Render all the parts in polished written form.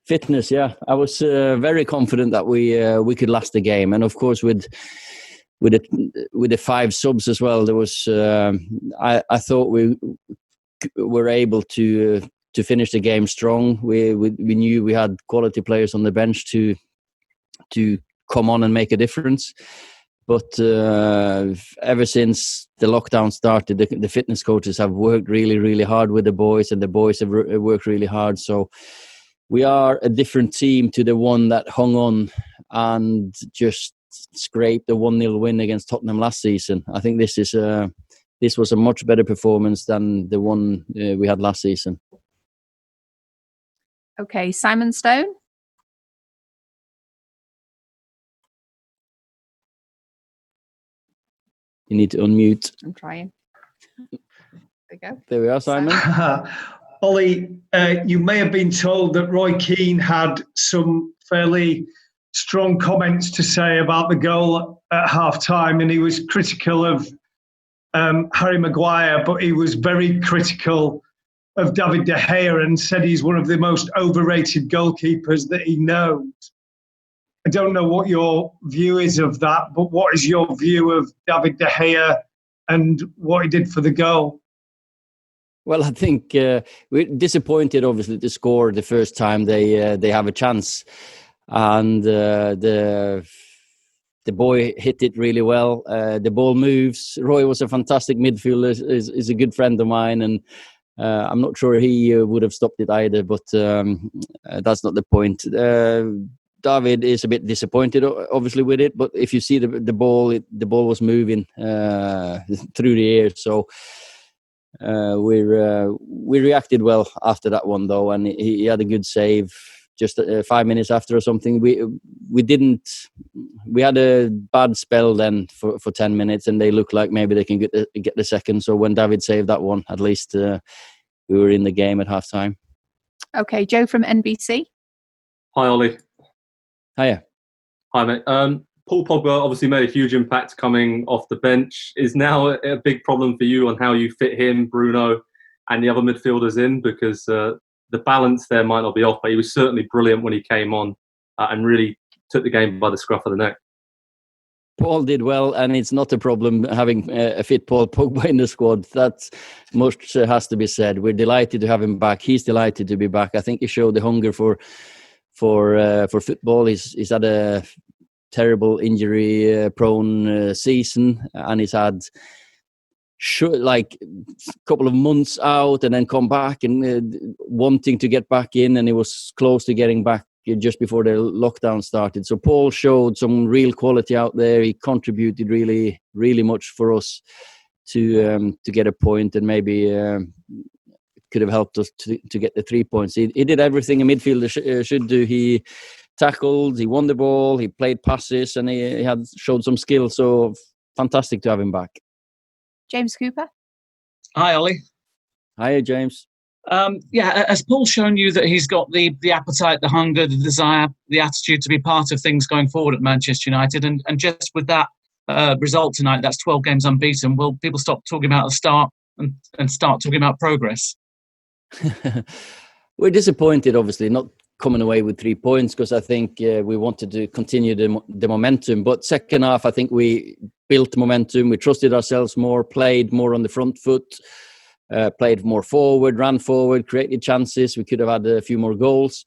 Fitness, yeah. I was very confident that we could last the game, and of course with the 5 subs as well, there was. I thought we were able to finish the game strong. We knew we had quality players on the bench to come on and make a difference. But ever since the lockdown started, the fitness coaches have worked really, really hard with the boys, and the boys have worked really hard. So we are a different team to the one that hung on and just scraped the 1-0 win against Tottenham last season. I think this was a much better performance than the one we had last season. Okay, Simon Stone. You need to unmute. I'm trying. There we go. There we are, Simon. Ollie, you may have been told that Roy Keane had some fairly strong comments to say about the goal at half-time, and he was critical of Harry Maguire, but he was very critical of David De Gea and said he's one of the most overrated goalkeepers that he knows. I don't know what your view is of that, but what is your view of David De Gea and what he did for the goal? Well, I think we're disappointed, obviously, to score the first time they have a chance, and the boy hit it really well. The ball moves. Roy was a fantastic midfielder. Is a good friend of mine, and I'm not sure he would have stopped it either. But that's not the point. David is a bit disappointed, obviously, with it. But if you see the ball, the ball was moving through the air. So we reacted well after that one, though, and he had a good save. Just 5 minutes after or something, we had a bad spell then for 10 minutes, and they looked like maybe they can get the second. So when David saved that one, at least we were in the game at halftime. Okay, Joe from NBC. Hi, Ollie. Hiya. Hi, mate. Paul Pogba obviously made a huge impact coming off the bench. Is now a big problem for you on how you fit him, Bruno, and the other midfielders in? Because the balance there might not be off, but he was certainly brilliant when he came on and really took the game by the scruff of the neck. Paul did well, and it's not a problem having a fit Paul Pogba in the squad. That much has to be said. We're delighted to have him back. He's delighted to be back. I think he showed the hunger for football. He's had a terrible injury-prone season, and he's had like a couple of months out and then come back and wanting to get back in, and he was close to getting back just before the lockdown started. So Paul showed some real quality out there. He contributed really, really much for us to get a point, and maybe could have helped us to get the 3 points. He did everything a midfielder should do. He tackled, he won the ball, he played passes, and he had showed some skill. So fantastic to have him back. James Cooper. Hi, Ollie. Hiya, James. Has Paul shown you that he's got the appetite, the hunger, the desire, the attitude to be part of things going forward at Manchester United? And just with that result tonight, that's 12 games unbeaten, will people stop talking about the start and start talking about progress? We're disappointed, obviously, not coming away with 3 points, because I think we wanted to continue the momentum. But second half, I think we built momentum. We trusted ourselves more, played more on the front foot, played more forward, ran forward, created chances. We could have had a few more goals.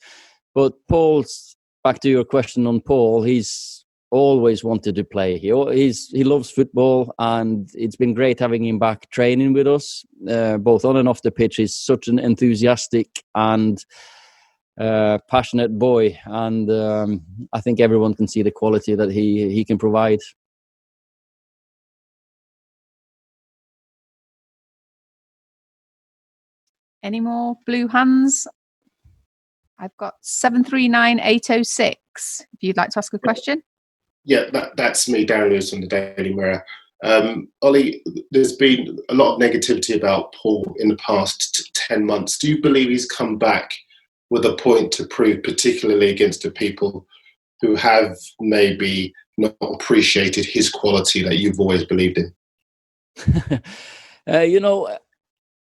But Paul's, back to your question on Paul, he's always wanted to play. He loves football, and it's been great having him back training with us, both on and off the pitch. He's such an enthusiastic and passionate boy, and I think everyone can see the quality that he can provide. Any more blue hands? I've got 739806. If you'd like to ask a question. Yeah, that's me, Darren Lewis from the Daily Mirror. Ollie, there's been a lot of negativity about Paul in the past 10 months. Do you believe he's come back with a point to prove, particularly against the people who have maybe not appreciated his quality that you've always believed in?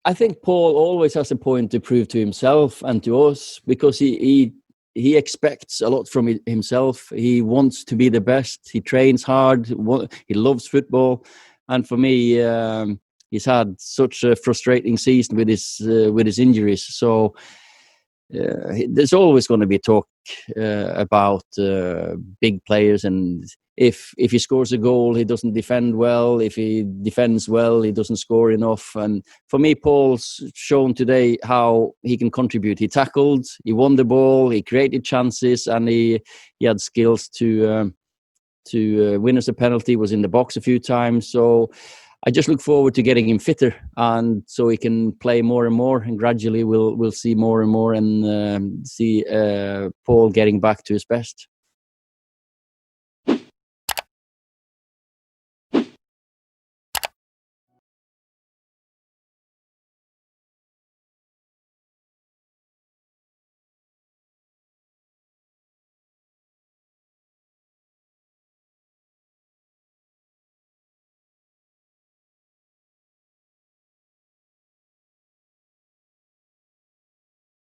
I think Paul always has a point to prove to himself and to us, because he he expects a lot from himself. He wants to be the best. He trains hard. He loves football. And for me, he's had such a frustrating season with his injuries. So there's always going to be talk about big players, and if he scores a goal, he doesn't defend well. If he defends well, he doesn't score enough. And for me, Paul's shown today how he can contribute. He tackled, he won the ball, he created chances, and he had skills to win us a penalty. Was in the box a few times. So I just look forward to getting him fitter, and so he can play more and more. And gradually, we'll see more and more, and see Paul getting back to his best.